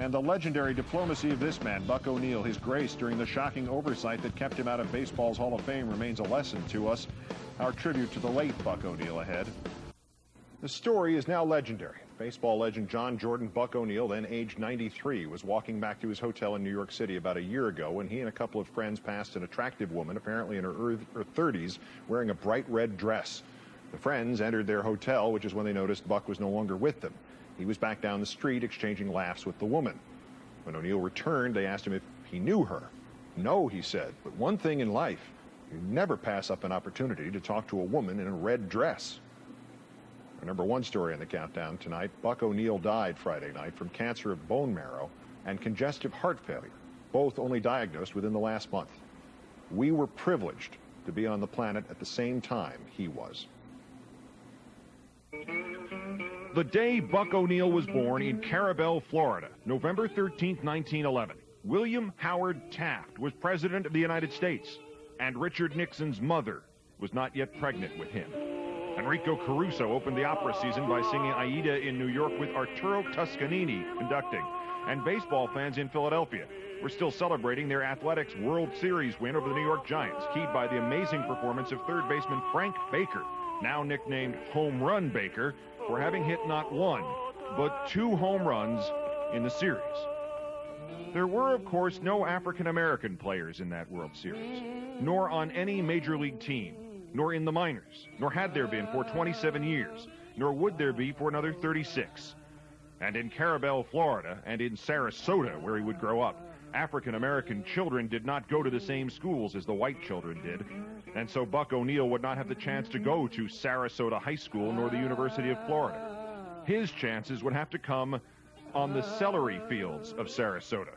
And the legendary diplomacy of this man, Buck O'Neil, his grace during the shocking oversight that kept him out of baseball's Hall of Fame remains a lesson to us. Our tribute to the late Buck O'Neil ahead. The story is now legendary. Baseball legend John Jordan Buck O'Neil, then aged 93, was walking back to his hotel in New York City about a year ago when he and a couple of friends passed an attractive woman, apparently in her 30s, wearing a bright red dress. The friends entered their hotel, which is when they noticed Buck was no longer with them. He was back down the street exchanging laughs with the woman. When O'Neil returned, they asked him if he knew her. No, he said, but one thing in life, you never pass up an opportunity to talk to a woman in a red dress. Our number one story on the countdown tonight, Buck O'Neil died Friday night from cancer of bone marrow and congestive heart failure, both only diagnosed within the last month. We were privileged to be on the planet at the same time he was. The day Buck O'Neil was born in Carrabelle, Florida, November 13, 1911, William Howard Taft was President of the United States, and Richard Nixon's mother was not yet pregnant with him. Enrico Caruso opened the opera season by singing Aida in New York with Arturo Toscanini conducting, and baseball fans in Philadelphia were still celebrating their Athletics World Series win over the New York Giants, keyed by the amazing performance of third baseman Frank Baker, now nicknamed Home Run Baker, for having hit not one, but 2 home runs in the series. There were, of course, no African-American players in that World Series, nor on any major league team, nor in the minors, nor had there been for 27 years, nor would there be for another 36. And in Carrabelle, Florida, and in Sarasota, where he would grow up, African-American children did not go to the same schools as the white children did, and so Buck O'Neil would not have the chance to go to Sarasota High School nor the University of Florida. His chances would have to come on the celery fields of Sarasota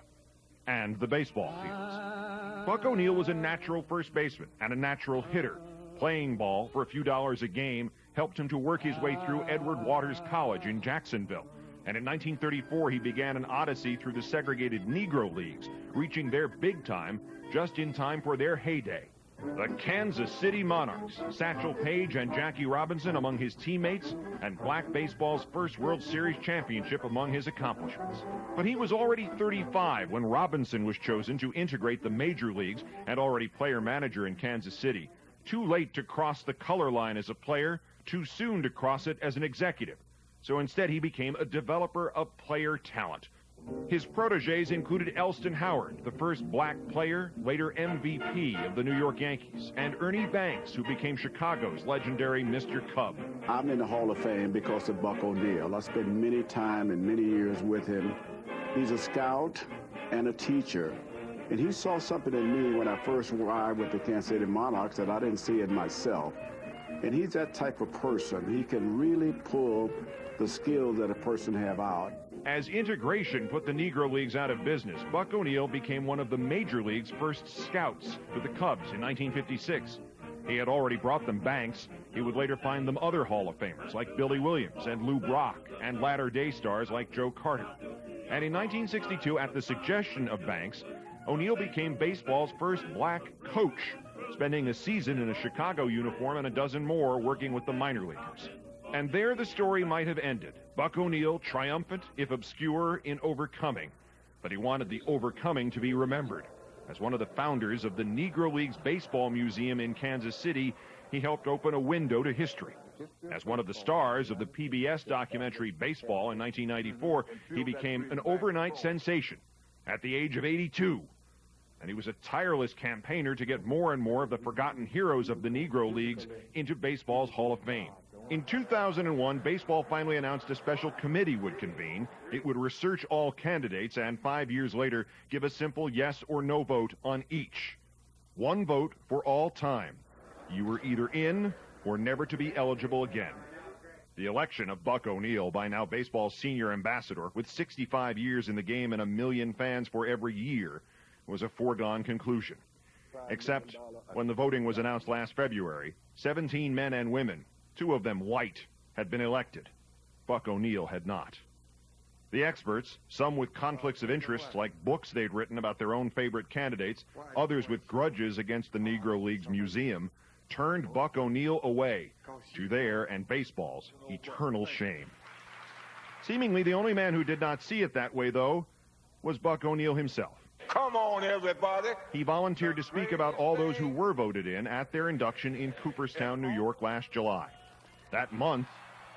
and the baseball fields. Buck O'Neil was a natural first baseman and a natural hitter. Playing ball for a few dollars a game helped him to work his way through Edward Waters College in Jacksonville. And in 1934, he began an odyssey through the segregated Negro Leagues, reaching their big time just in time for their heyday. The Kansas City Monarchs, Satchel Paige and Jackie Robinson among his teammates, and black baseball's first World Series championship among his accomplishments. But he was already 35 when Robinson was chosen to integrate the major leagues and already player-manager in Kansas City. Too late to cross the color line as a player, too soon to cross it as an executive. So instead, he became a developer of player talent. His protégés included Elston Howard, the first black player, later MVP of the New York Yankees, and Ernie Banks, who became Chicago's legendary Mr. Cub. I'm in the Hall of Fame because of Buck O'Neil. I spent many time and many years with him. He's a scout and a teacher. And he saw something in me when I first arrived with the Kansas City Monarchs that I didn't see in myself. And he's that type of person. He can really pull the skills that a person have out. As integration put the Negro Leagues out of business, Buck O'Neil became one of the Major League's first scouts for the Cubs in 1956. He had already brought them Banks. He would later find them other Hall of Famers like Billy Williams and Lou Brock, and latter-day stars like Joe Carter. And in 1962, at the suggestion of Banks, O'Neil became baseball's first black coach, spending a season in a Chicago uniform and a dozen more working with the minor leaguers. And there the story might have ended. Buck O'Neil, triumphant, if obscure, in overcoming. But he wanted the overcoming to be remembered. As one of the founders of the Negro League Baseball Museum in Kansas City, he helped open a window to history. As one of the stars of the PBS documentary Baseball in 1994, he became an overnight sensation at the age of 82. And he was a tireless campaigner to get more and more of the forgotten heroes of the Negro Leagues into baseball's Hall of Fame. In 2001, baseball finally announced a special committee would convene. It would research all candidates and 5 years later give a simple yes or no vote on each. One vote for all time. You were either in or never to be eligible again. The election of Buck O'Neil, by now baseball's senior ambassador, with 65 years in the game and 1 million fans for every year, was a foregone conclusion. Except when the voting was announced last February, 17 men and women, 2 of them white, had been elected. Buck O'Neil had not. The experts, some with conflicts of interest like books they'd written about their own favorite candidates, others with grudges against the Negro League's museum, turned Buck O'Neil away to their and baseball's eternal shame. Seemingly the only man who did not see it that way, though, was Buck O'Neil himself. Come on, everybody. He volunteered to speak about all those who were voted in at their induction in Cooperstown, New York last July. That month,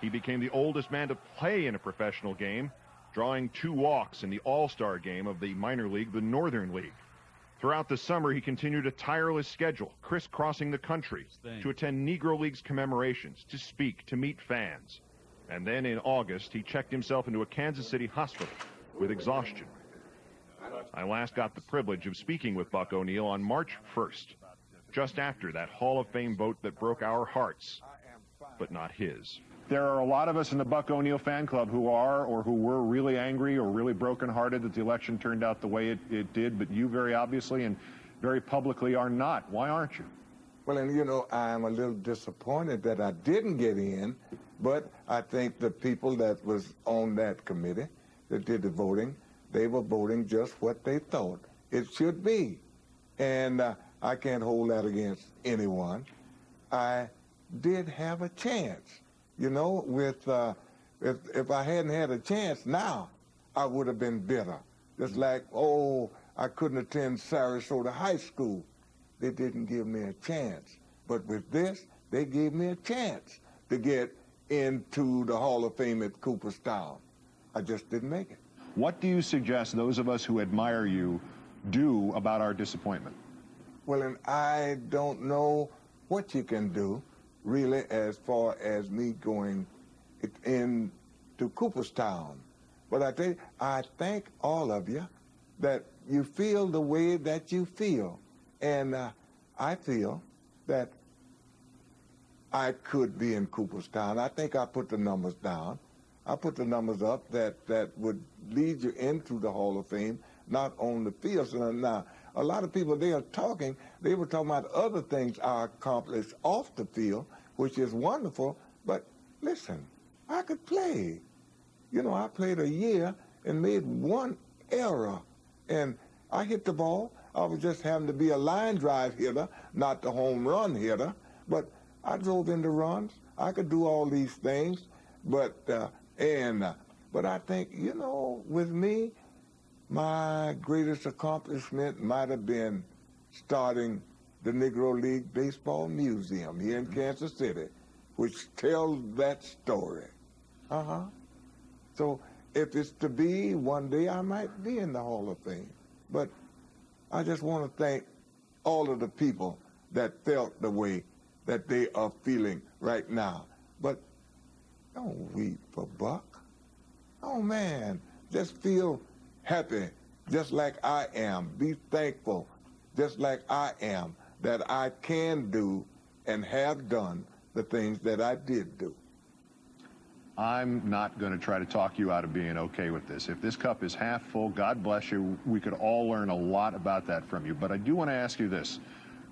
he became the oldest man to play in a professional game, drawing 2 walks in the All-Star game of the minor league, the Northern League. Throughout the summer, he continued a tireless schedule, crisscrossing the country to attend Negro Leagues commemorations, to speak, to meet fans. And then in August, he checked himself into a Kansas City hospital with exhaustion. I last got the privilege of speaking with Buck O'Neil on March 1st, just after that Hall of Fame vote that broke our hearts, but not his. There are a lot of us in the Buck O'Neil fan club who are or who were really angry or really brokenhearted that the election turned out the way it did, but you very obviously and very publicly are not. Why aren't you? Well, and you know, I'm a little disappointed that I didn't get in, but I think the people that was on that committee that did the voting, they were voting just what they thought it should be. And I can't hold that against anyone. I did have a chance. You know, with if I hadn't had a chance now, I would have been bitter. Just like, oh, I couldn't attend Sarasota High School. They didn't give me a chance. But with this, they gave me a chance to get into the Hall of Fame at Cooperstown. I just didn't make it. What do you suggest those of us who admire you do about our disappointment? Well, and I don't know what you can do, really, as far as me going into Cooperstown. But I tell you, I thank all of you that you feel the way that you feel. And I feel that I could be in Cooperstown. I think I put the numbers down. I put the numbers up that would lead you into the Hall of Fame, not on the field. So now, a lot of people, they were talking about other things I accomplished off the field, which is wonderful, but listen, I could play. You know, I played a year and made 1 error, and I hit the ball. I was just having to be a line drive hitter, not the home run hitter, but I drove into runs. I could do all these things, but I think, you know, with me, my greatest accomplishment might have been starting the Negro League Baseball Museum here in Kansas City, which tells that story. So if it's to be, one day I might be in the Hall of Fame. But I just want to thank all of the people that felt the way that they are feeling right now. But don't weep for Buck. Oh, man, just feel happy, just like I am. Be thankful, just like I am, that I can do and have done the things that I did do. I'm not going to try to talk you out of being okay with this. If this cup is half full, God bless you. We could all learn a lot about that from you. But I do want to ask you this.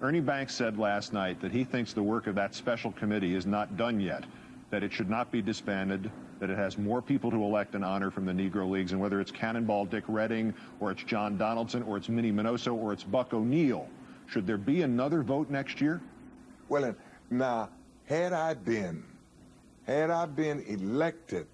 Ernie Banks said last night that he thinks the work of that special committee is not done yet, that it should not be disbanded, that it has more people to elect and honor from the Negro Leagues, and whether it's Cannonball Dick Redding, or it's John Donaldson, or it's Minnie Minoso, or it's Buck O'Neil, should there be another vote next year? Well, now, had I been elected,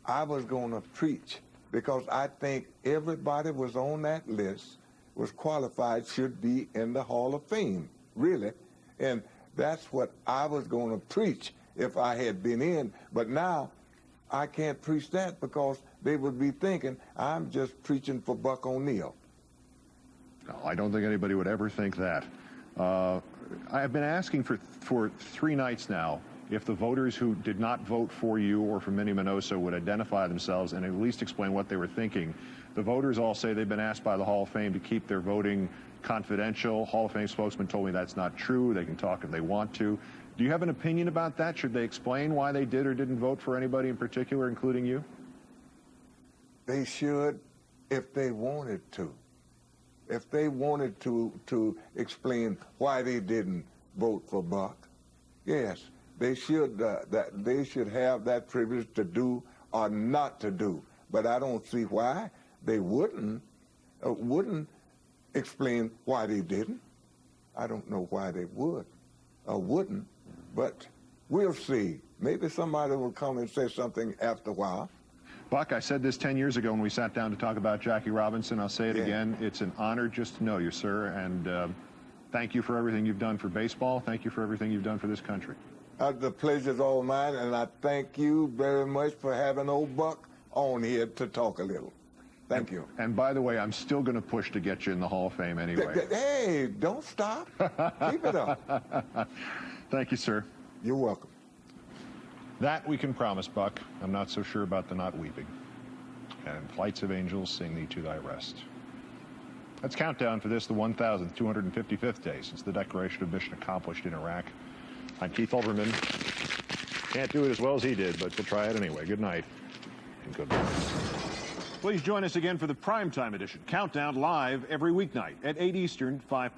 I was going to preach, because I think everybody was on that list, was qualified, should be in the Hall of Fame, really. And that's what I was going to preach if I had been in. But now, I can't preach that because they would be thinking I'm just preaching for Buck O'Neil. No, I don't think anybody would ever think that. I've been asking for 3 nights now if the voters who did not vote for you or for Minnie Minoso would identify themselves and at least explain what they were thinking. The voters all say they've been asked by the Hall of Fame to keep their voting confidential. Hall of Fame spokesman told me that's not true. They can talk if they want to. Do you have an opinion about that? Should they explain why they did or didn't vote for anybody in particular, including you? They should if they wanted to. If they wanted to explain why they didn't vote for Buck, yes, they should they should have that privilege to do or not to do. But I don't see why they wouldn't explain why they didn't. I don't know why they would or wouldn't, but we'll see. Maybe somebody will come and say something after a while. Buck, I said this 10 years ago when we sat down to talk about Jackie Robinson. I'll say it again. It's an honor just to know you, sir, and thank you for everything you've done for baseball. Thank you for everything you've done for this country. The pleasure's all mine, and I thank you very much for having old Buck on here to talk a little. Thank you. And by the way, I'm still going to push to get you in the Hall of Fame anyway. Hey, don't stop. Keep it up. Thank you, sir. You're welcome. That we can promise, Buck. I'm not so sure about the not weeping. And flights of angels sing thee to thy rest. Let's countdown for this, the 1,255th day since the declaration of mission accomplished in Iraq. I'm Keith Olbermann. Can't do it as well as he did, but we'll try it anyway. Good night and good luck. Please join us again for the primetime edition. Countdown live every weeknight at 8 Eastern, 5 Pacific.